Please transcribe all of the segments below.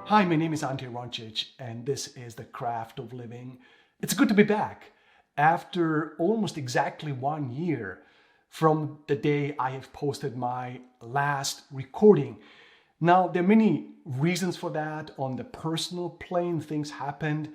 Hi, my name is Ante Jeroncic, and this is The Craft of Living. It's good to be back after almost exactly 1 year from the day I have posted my last recording. Now, there are many reasons for that. On the personal plane, things happened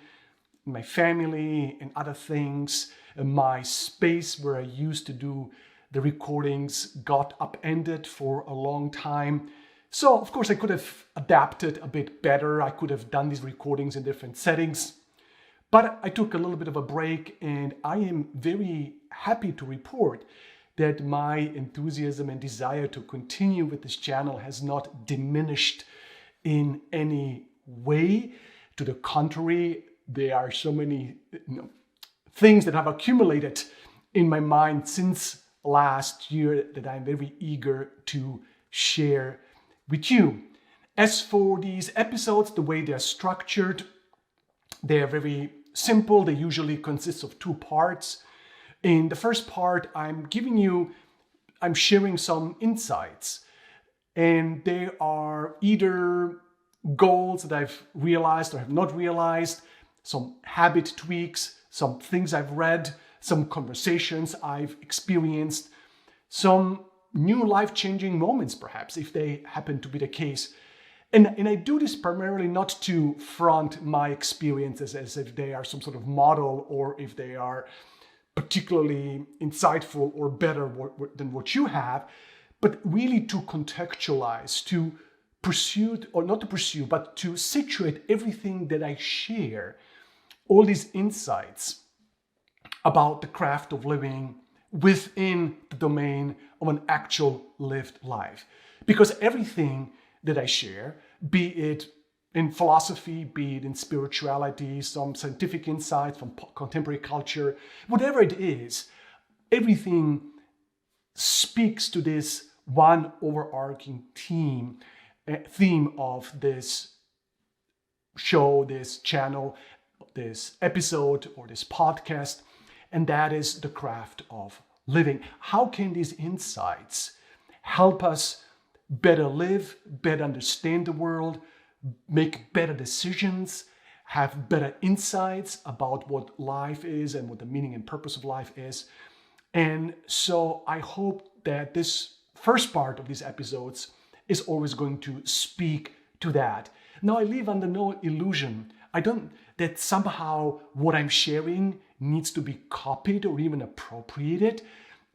in my family and other things. My space where I used to do the recordings got upended for a long time. So, of course, I could have adapted a bit better. I could have done these recordings in different settings. But I took a little bit of a break, and I am very happy to report that my enthusiasm and desire to continue with this channel has not diminished in any way. To the contrary, there are so many things that have accumulated in my mind since last year that I'm very eager to share with you. As for these episodes, the way they're structured, they're very simple. They usually consist of 2 parts. In the first part, I'm sharing some insights, and they are either goals that I've realized or have not realized, some habit tweaks, some things I've read, some conversations I've experienced, some new life-changing moments, perhaps, if they happen to be the case. And I do this primarily not to front my experiences as if they are some sort of model or if they are particularly insightful or better than what you have, but really to contextualize, to pursue, or not to pursue, but to situate everything that I share, all these insights about the craft of living within the domain of an actual lived life. Because everything that I share, be it in philosophy, be it in spirituality, some scientific insights from contemporary culture, whatever it is, everything speaks to this one overarching theme of this show, this channel, this episode, or this podcast, and that is the craft of living. How can these insights help us better live, better understand the world, make better decisions, have better insights about what life is and what the meaning and purpose of life is? And so I hope that this first part of these episodes is always going to speak to that. Now, I live under no illusion that somehow what I'm sharing needs to be copied or even appropriated.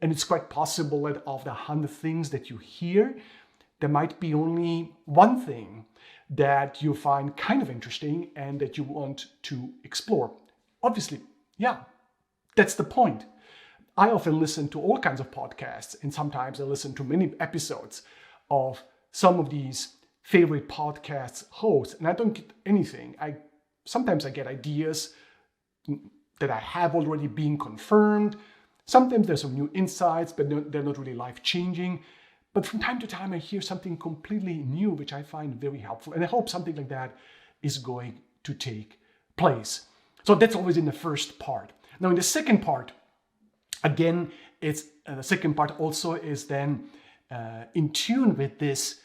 And it's quite possible that of the 100 things that you hear, there might be only one thing that you find kind of interesting and that you want to explore. Obviously, yeah, that's the point. I often listen to all kinds of podcasts, and sometimes I listen to many episodes of some of these favorite podcasts hosts, and I don't get anything. Sometimes I get ideas that I have already been confirmed. Sometimes there's some new insights, but they're not really life-changing. But from time to time, I hear something completely new, which I find very helpful. And I hope something like that is going to take place. So that's always in the first part. Now, in the second part, again, the second part also is then in tune with this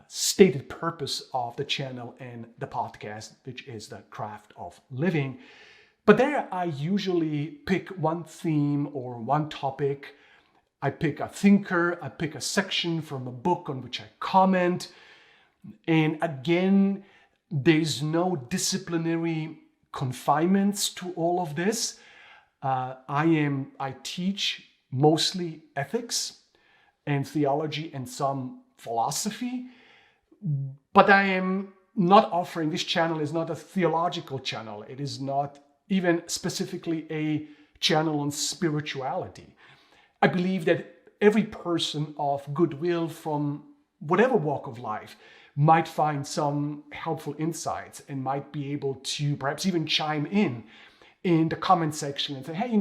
stated purpose of the channel and the podcast, which is the craft of living. But there I usually pick one theme or one topic. I pick a thinker, I pick a section from a book on which I comment. And again, there's no disciplinary confinements to all of this. I teach mostly ethics and theology and some philosophy, but I am not offering, this channel is not a theological channel. It is not even specifically a channel on spirituality. I believe that every person of goodwill from whatever walk of life might find some helpful insights and might be able to perhaps even chime in the comment section and say, hey,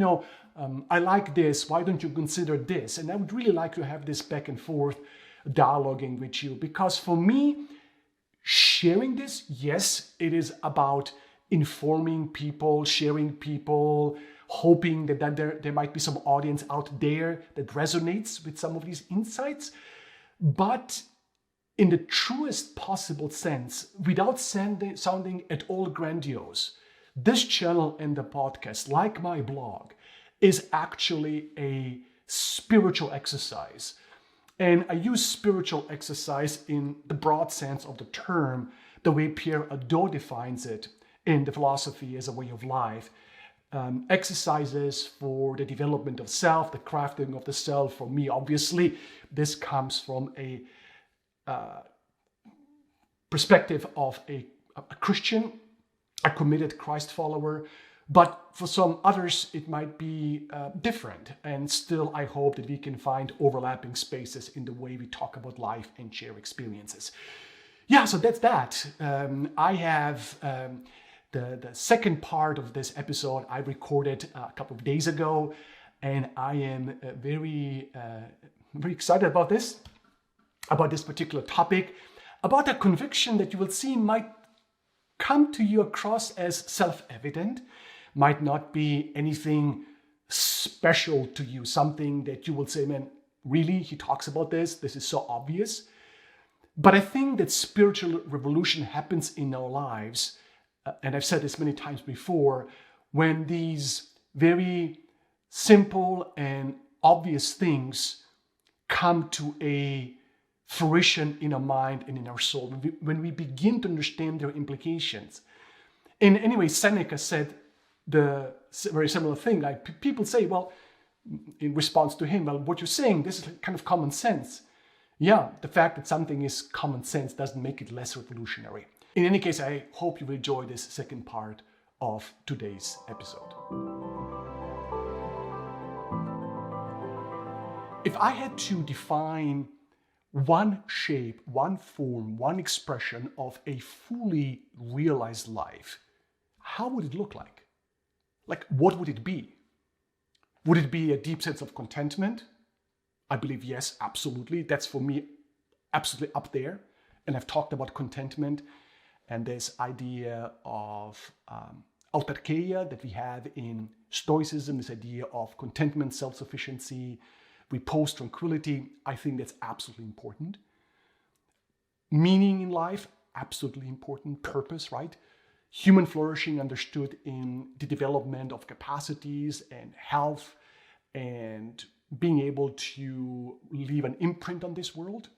I like this, why don't you consider this? And I would really like to have this back and forth dialoguing with you, because for me, sharing this, yes, it is about informing people, sharing people, hoping that there might be some audience out there that resonates with some of these insights. But in the truest possible sense, without sounding at all grandiose, this channel and the podcast, like my blog, is actually a spiritual exercise. And I use spiritual exercise in the broad sense of the term, the way Pierre Hadot defines it in the philosophy as a way of life. Exercises for the development of self, the crafting of the self. For me, obviously, this comes from a perspective of a Christian, a committed Christ follower. But for some others, it might be different. And still, I hope that we can find overlapping spaces in the way we talk about life and share experiences. Yeah, so that's that. I have the second part of this episode I recorded a couple of days ago, and I am very excited about this particular topic, about a conviction that you will see might come to you across as self-evident, might not be anything special to you, something that you will say, man, really, he talks about this? This is so obvious. But I think that spiritual revolution happens in our lives, and I've said this many times before, when these very simple and obvious things come to a fruition in our mind and in our soul, when we begin to understand their implications. And anyway, Seneca said the very similar thing. Like people say, well, in response to him, well, what you're saying, this is kind of common sense. Yeah, the fact that something is common sense doesn't make it less revolutionary. In any case, I hope you will enjoy this second part of today's episode. If I had to define one shape, one form, one expression of a fully realized life, how would it look like? Like, what would it be? Would it be a deep sense of contentment? I believe yes, absolutely. That's for me absolutely up there. And I've talked about contentment and this idea of autarkeia that we have in Stoicism, this idea of contentment, self-sufficiency, repose, tranquility. I think that's absolutely important. Meaning in life, absolutely important. Purpose, right? Human flourishing understood in the development of capacities and health and being able to leave an imprint on this world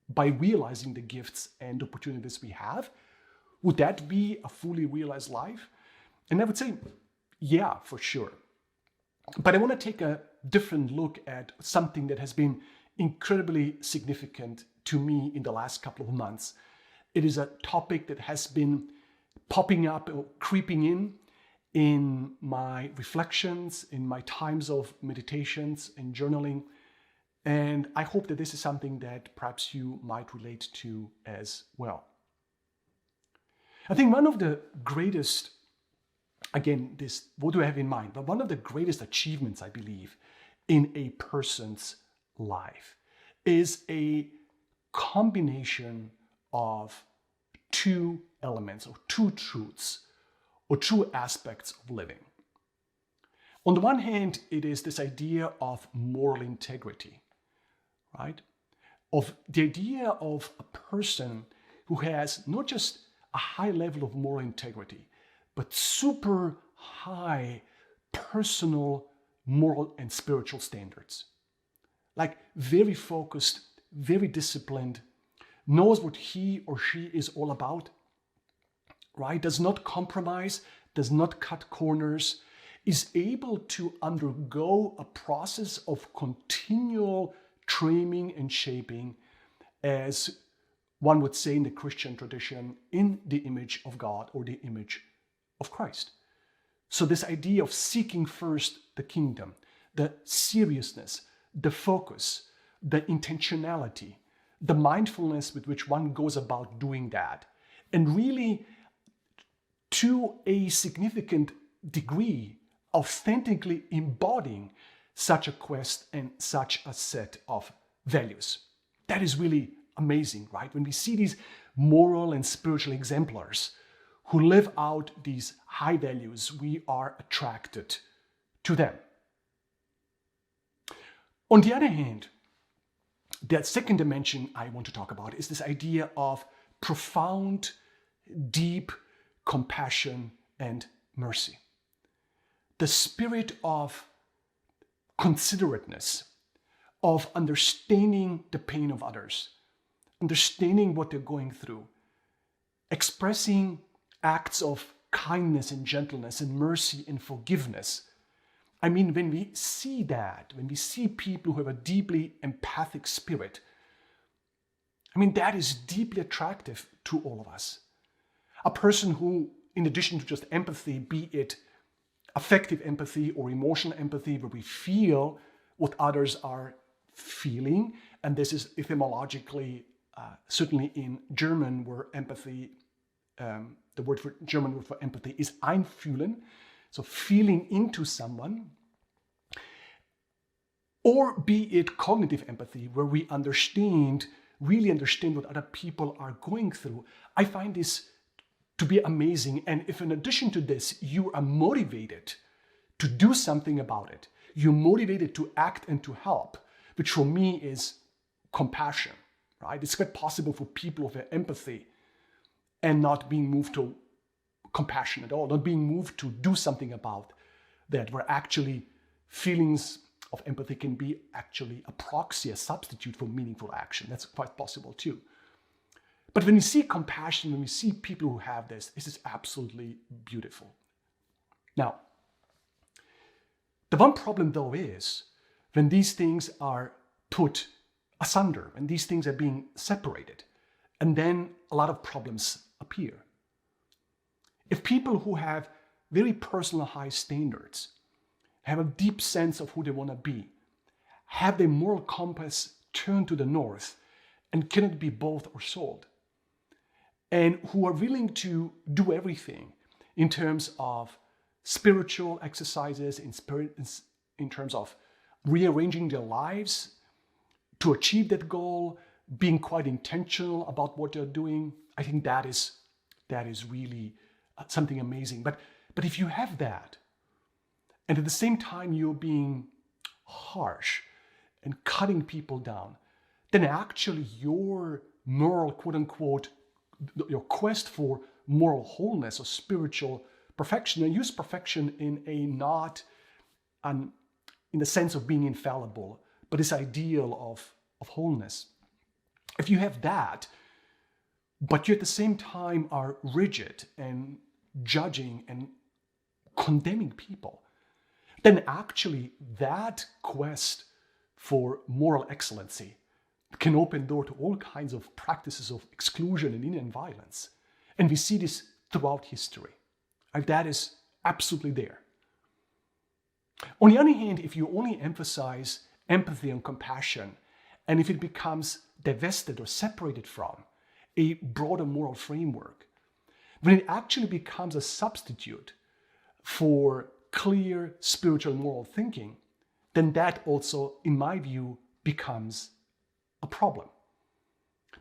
by realizing the gifts and opportunities we have. Would that be a fully realized life? And I would say, yeah, for sure. But I want to take a different look at something that has been incredibly significant to me in the last couple of months. It is a topic that has been popping up or creeping in my reflections, in my times of meditations and journaling. And I hope that this is something that perhaps you might relate to as well. I think one of the greatest, again, what do I have in mind? But one of the greatest achievements, I believe, in a person's life is a combination of two elements or two truths or two aspects of living. On the one hand, it is this idea of moral integrity, right? Of the idea of a person who has not just a high level of moral integrity, but super high personal, moral, and spiritual standards. Like very focused, very disciplined, knows what he or she is all about, right? Does not compromise, does not cut corners, is able to undergo a process of continual training and shaping, as one would say in the Christian tradition, in the image of God or the image of Christ. So this idea of seeking first the kingdom, the seriousness, the focus, the intentionality, the mindfulness with which one goes about doing that, and really to a significant degree authentically embodying such a quest and such a set of values. That is really amazing, right? When we see these moral and spiritual exemplars who live out these high values, we are attracted to them. On the other hand, The second dimension I want to talk about is this idea of profound, deep compassion and mercy. The spirit of considerateness, of understanding the pain of others, understanding what they're going through, expressing acts of kindness and gentleness and mercy and forgiveness. I mean, when we see that, when we see people who have a deeply empathic spirit, I mean, that is deeply attractive to all of us. A person who, in addition to just empathy, be it affective empathy or emotional empathy, where we feel what others are feeling, and this is etymologically, certainly in German, where empathy, the German word for empathy is einfühlen, so feeling into someone, or be it cognitive empathy, where we really understand what other people are going through. I find this to be amazing. And if in addition to this, you are motivated to do something about it, you're motivated to act and to help, which for me is compassion, right? It's quite possible for people with empathy and not being moved to compassion at all, not being moved to do something about that, where actually feelings of empathy can be actually a proxy, a substitute for meaningful action. That's quite possible too. But when we see compassion, when we see people who have this is absolutely beautiful. Now, the one problem though is when these things are put asunder, when these things are being separated, and then a lot of problems appear. If people who have very personal high standards, have a deep sense of who they want to be, have their moral compass turned to the north and cannot be bought or sold, and who are willing to do everything in terms of spiritual exercises, in terms of rearranging their lives to achieve that goal, being quite intentional about what they're doing, I think that is really something amazing. But if you have that, and at the same time you're being harsh and cutting people down, then actually your moral, quote unquote, your quest for moral wholeness or spiritual perfection, and use perfection in a not in the sense of being infallible, but this ideal of wholeness. If you have that, but you at the same time are rigid and judging and condemning people, then actually that quest for moral excellency can open door to all kinds of practices of exclusion and inner violence. And we see this throughout history. That is absolutely there. On the other hand, if you only emphasize empathy and compassion, and if it becomes divested or separated from a broader moral framework, when it actually becomes a substitute for clear spiritual moral thinking, then that also, in my view, becomes a problem.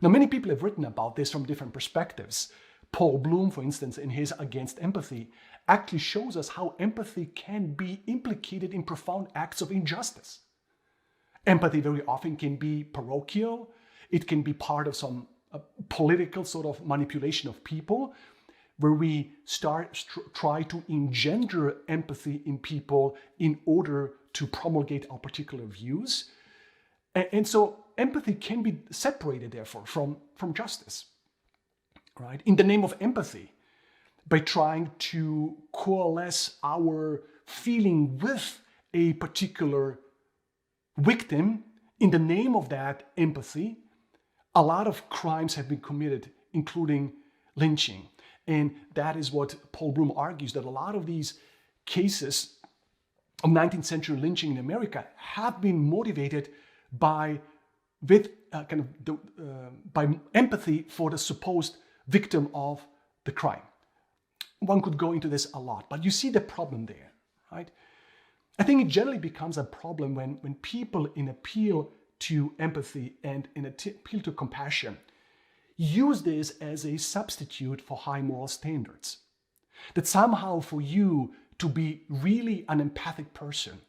Now, many people have written about this from different perspectives. Paul Bloom, for instance, in his Against Empathy, actually shows us how empathy can be implicated in profound acts of injustice. Empathy very often can be parochial. It can be part of some political sort of manipulation of people, where we try to engender empathy in people in order to promulgate our particular views. And so empathy can be separated, therefore, from justice, right? In the name of empathy, by trying to coalesce our feeling with a particular victim, in the name of that empathy, a lot of crimes have been committed, including lynching. And that is what Paul Bloom argues, that a lot of these cases of 19th century lynching in America have been motivated by empathy for the supposed victim of the crime. One could go into this a lot, but you see the problem there, right? I think it generally becomes a problem when people, in appeal to empathy and in appeal to compassion, use this as a substitute for high moral standards. That somehow for you to be really an empathic person,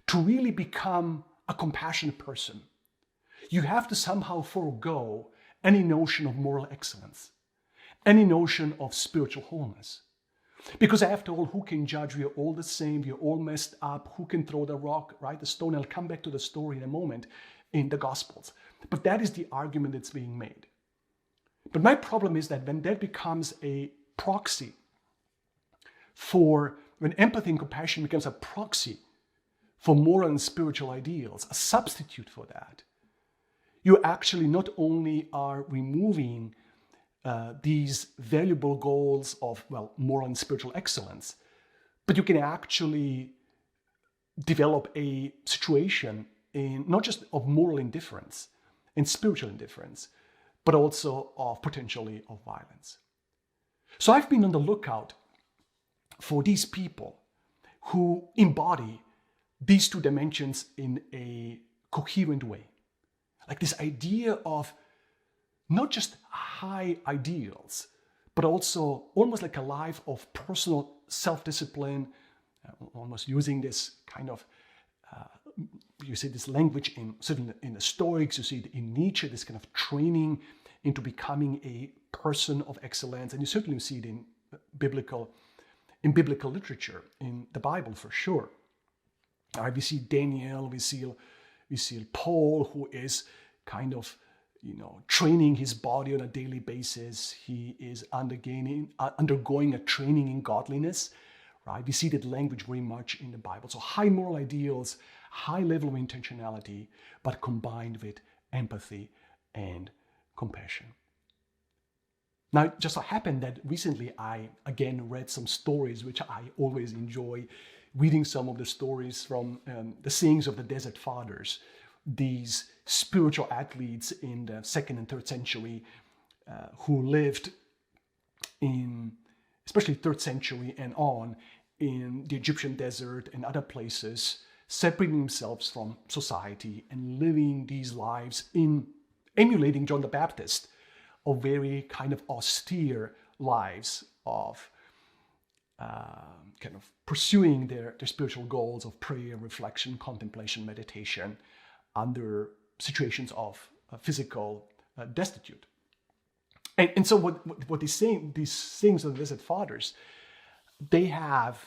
to really become a compassionate person, you have to somehow forego any notion of moral excellence, any notion of spiritual wholeness. Because after all, who can judge? We are all the same, we are all messed up. Who can throw the rock, right? The stone. I'll come back to the story in a moment in the Gospels. But that is the argument that's being made. But my problem is that when that becomes a proxy when empathy and compassion becomes a proxy for moral and spiritual ideals, a substitute for that, you actually not only are removing these valuable goals of, moral and spiritual excellence, but you can actually develop a situation in not just of moral indifference and spiritual indifference, but also of potentially of violence. So I've been on the lookout for these people who embody these two dimensions in a coherent way. Like this idea of not just high ideals, but also almost like a life of personal self-discipline, almost using this kind of, you see this language certainly in the Stoics, you see it in Nietzsche, this kind of training into becoming a person of excellence, and you certainly see it in biblical literature, in the Bible for sure. We see Daniel, we see Paul, who is kind of, training his body on a daily basis. He is undergoing a training in godliness, right? We see that language very much in the Bible. So high moral ideals, high level of intentionality, but combined with empathy and compassion. Now, it just so happened that recently I again read some stories, which I always enjoy, reading some of the stories from the sayings of the Desert Fathers, these spiritual athletes in the 2nd and 3rd century who lived in, especially 3rd century and on, in the Egyptian desert and other places, separating themselves from society and living these lives in emulating John the Baptist, of very kind of austere lives of kind of pursuing their spiritual goals of prayer, reflection, contemplation, meditation under situations of physical destitute. And so what these things of the Desert Fathers, they have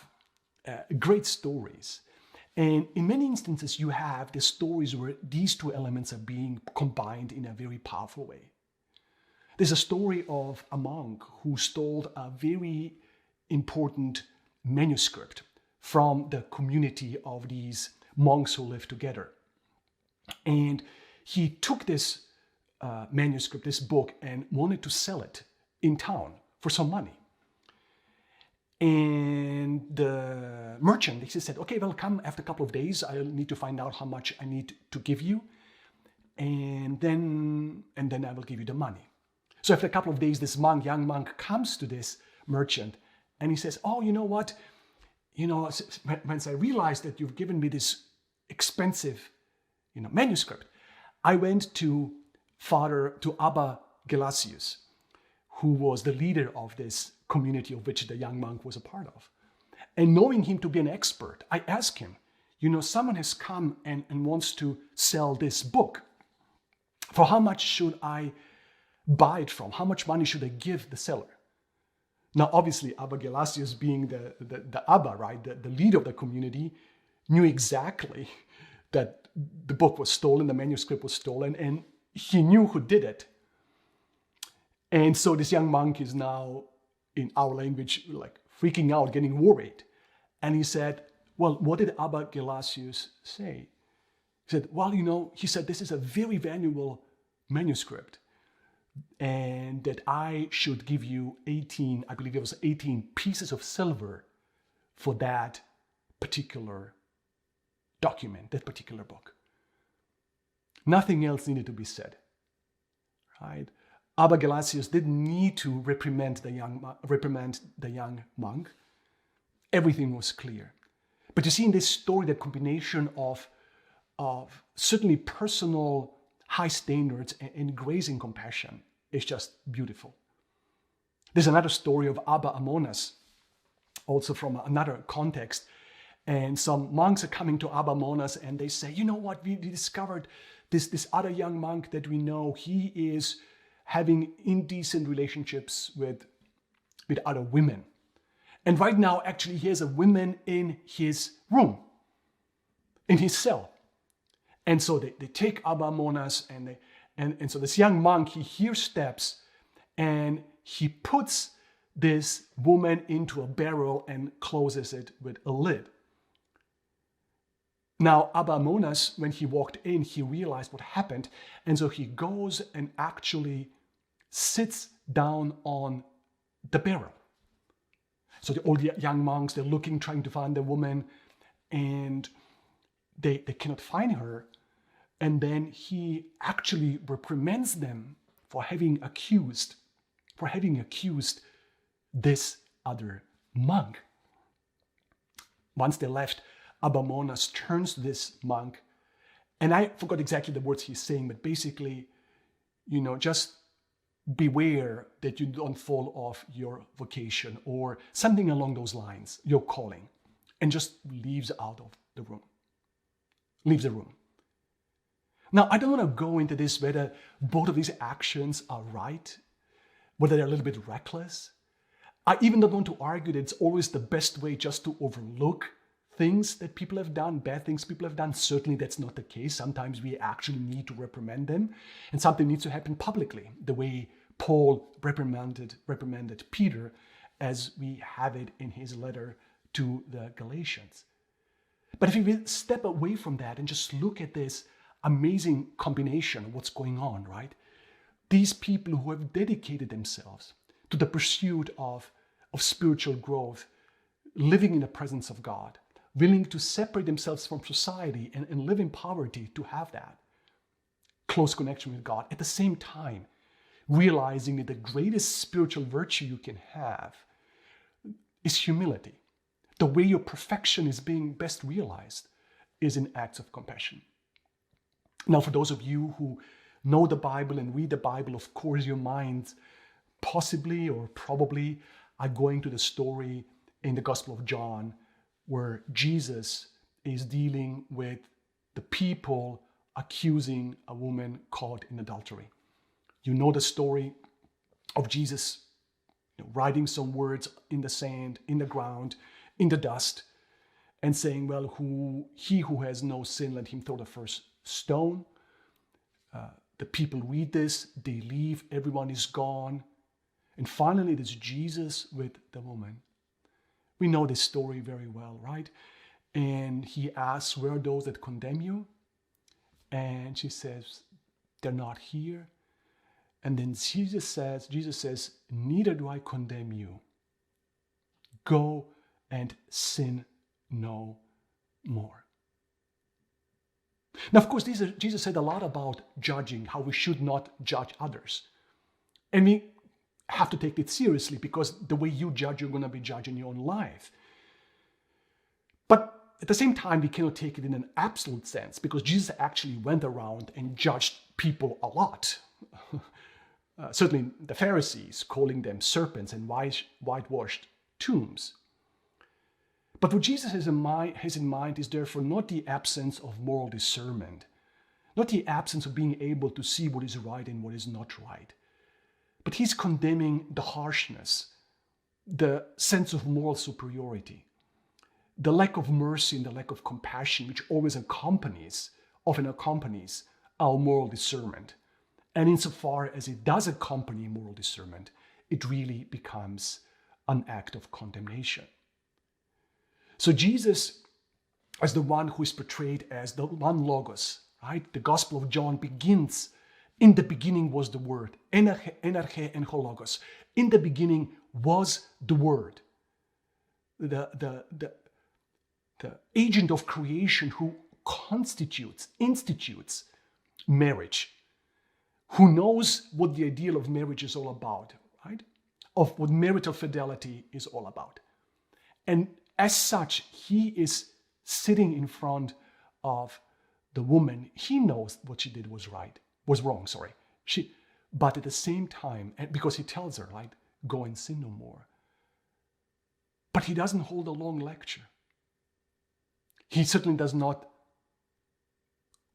great stories. And in many instances, you have the stories where these two elements are being combined in a very powerful way. There's a story of a monk who stole a very important manuscript from the community of these monks who lived together. And he took this manuscript, this book, and wanted to sell it in town for some money. And the merchant, he said, okay, well, come after a couple of days. I'll need to find out how much I need to give you. And then I will give you the money. So after a couple of days, this young monk comes to this merchant and he says, oh, you know what? Once I realized that you've given me this expensive, manuscript, I went to Abba Gelasius, who was the leader of this community of which the young monk was a part of. And knowing him to be an expert, I asked him, someone has come and wants to sell this book. For how much should I buy it from? How much money should I give the seller? Now, obviously, Abba Gelasius, being the Abba, right, the leader of the community, knew exactly that the book was stolen, the manuscript was stolen, and he knew who did it. And so this young monk is now, in our language, like freaking out, getting worried. And he said, well, what did Abba Gelasius say? He said, well, he said, this is a very valuable manuscript, and that I should give you 18 pieces of silver for that particular document, that particular book. Nothing else needed to be said, right? Abba Gelasius didn't need to reprimand the young monk. Everything was clear. But you see in this story, the combination of certainly personal high standards and grace and compassion is just beautiful. There's another story of Abba Amonas, also from another context. And some monks are coming to Abba Amonas and they say, you know what, we discovered This other young monk that we know, he is having indecent relationships with other women. And right now, actually, he has a woman in his room, in his cell. And so they take Abba Monas, and so this young monk, he hears steps, and he puts this woman into a barrel and closes it with a lid. Now, Abba Monas, when he walked in, he realized what happened, and so he goes and actually sits down on the barrel. So all the young monks, they're looking, trying to find the woman, and they cannot find her. And then he actually reprimands them for having accused this other monk. Once they left, Abba Monas turns to this monk, and I forgot exactly the words he's saying, but basically, just beware that you don't fall off your vocation or something along those lines, your calling, and just leaves out of the room. Leaves the room. Now, I don't want to go into this whether both of these actions are right, whether they're a little bit reckless. I even don't want to argue that it's always the best way just to overlook things that people have done, bad things people have done. Certainly that's not the case. Sometimes we actually need to reprimand them, and something needs to happen publicly, the way Paul reprimanded Peter, as we have it in his letter to the Galatians. But if we step away from that and just look at this amazing combination of what's going on, right? These people who have dedicated themselves to the pursuit of spiritual growth, living in the presence of God, willing to separate themselves from society and live in poverty to have that close connection with God. At the same time, realizing that the greatest spiritual virtue you can have is humility. The way your perfection is being best realized is in acts of compassion. Now, for those of you who know the Bible and read the Bible, of course, your minds possibly or probably are going to the story in the Gospel of John where Jesus is dealing with the people accusing a woman caught in adultery. You know the story of Jesus writing some words in the sand, in the ground, in the dust, and saying, well, he who has no sin, let him throw the first stone. The people read this, they leave, everyone is gone. And finally, it is Jesus with the woman. We know this story very well, right? And he asks, where are those that condemn you? And she says, they're not here. And then Jesus says, neither do I condemn you. Go and sin no more. Now, of course, Jesus said a lot about judging, how we should not judge others. And we have to take it seriously because the way you judge, you're going to be judging your own life. But at the same time, we cannot take it in an absolute sense because Jesus actually went around and judged people a lot. Certainly the Pharisees, calling them serpents and whitewashed tombs. But what Jesus has in mind is therefore not the absence of moral discernment, not the absence of being able to see what is right and what is not right. But he's condemning the harshness, the sense of moral superiority, the lack of mercy and the lack of compassion, which often accompanies our moral discernment. And insofar as it does accompany moral discernment, it really becomes an act of condemnation. So Jesus, as the one who is portrayed as the one logos, right? The Gospel of John begins, in the beginning was the Word, enarche en hologos. In the beginning was the Word, the agent of creation who institutes marriage, who knows what the ideal of marriage is all about, right? Of what marital fidelity is all about. And as such, he is sitting in front of the woman. He knows what she did was wrong. But at the same time, because he tells her, right, go and sin no more. But he doesn't hold a long lecture. He certainly does not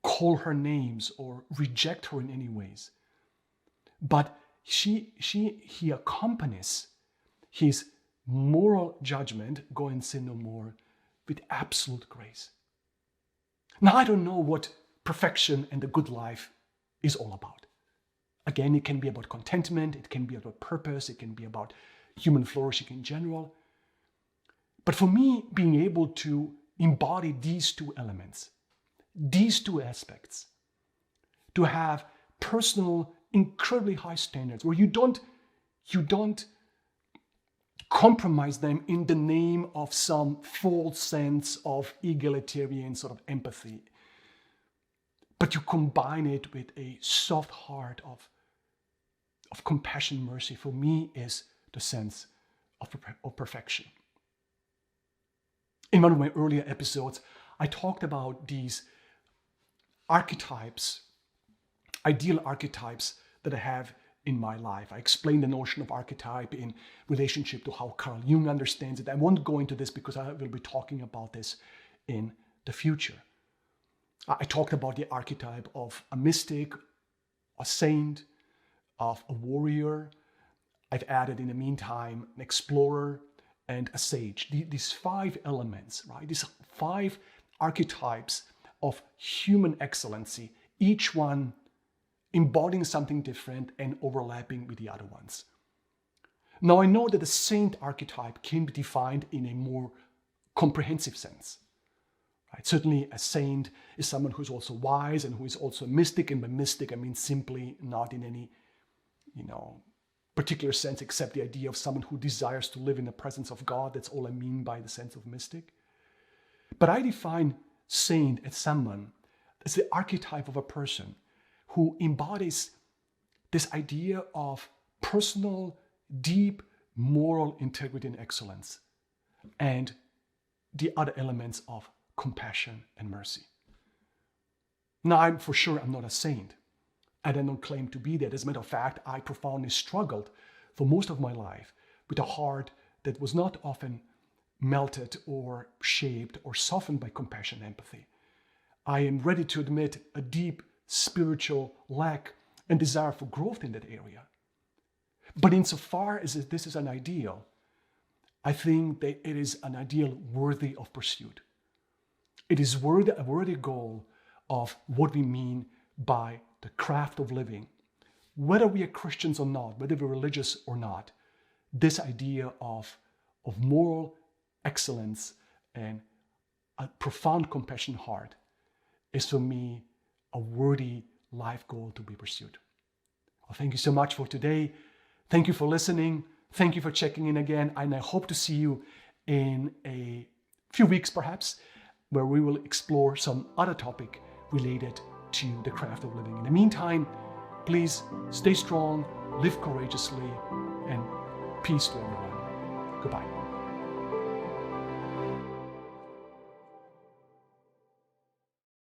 call her names or reject her in any ways. But he accompanies his moral judgment, go and sin no more, with absolute grace. Now, I don't know what perfection and the good life is all about. Again, it can be about contentment, it can be about purpose, it can be about human flourishing in general. But for me, being able to embody these two elements, these two aspects, to have personal, incredibly high standards where you don't compromise them in the name of some false sense of egalitarian sort of empathy, but you combine it with a soft heart of compassion, mercy, for me is the sense of perfection. In one of my earlier episodes, I talked about these archetypes, ideal archetypes that I have in my life. I explained the notion of archetype in relationship to how Carl Jung understands it. I won't go into this because I will be talking about this in the future. I talked about the archetype of a mystic, a saint, of a warrior. I've added in the meantime an explorer and a sage. These 5 elements, right? These 5 archetypes of human excellency, each one embodying something different and overlapping with the other ones. Now, I know that the saint archetype can be defined in a more comprehensive sense. Right? Certainly, a saint is someone who is also wise and who is also a mystic, and by mystic I mean simply not in any particular sense except the idea of someone who desires to live in the presence of God. That's all I mean by the sense of mystic. But I define saint as someone, as the archetype of a person who embodies this idea of personal, deep moral integrity and excellence, and the other elements of compassion and mercy. Now, I'm not a saint, and I don't claim to be that. As a matter of fact, I profoundly struggled for most of my life with a heart that was not often melted or shaped or softened by compassion and empathy. I am ready to admit a deep spiritual lack and desire for growth in that area. But insofar as this is an ideal, I think that it is an ideal worthy of pursuit. It is a worthy goal of what we mean by the craft of living. Whether we are Christians or not, whether we're religious or not, this idea of moral excellence and a profound compassion heart is for me a worthy life goal to be pursued. Well, thank you so much for today. Thank you for listening. Thank you for checking in again. And I hope to see you in a few weeks perhaps, where we will explore some other topic related to the craft of living. In the meantime, please stay strong, live courageously, and peace to everyone. Goodbye.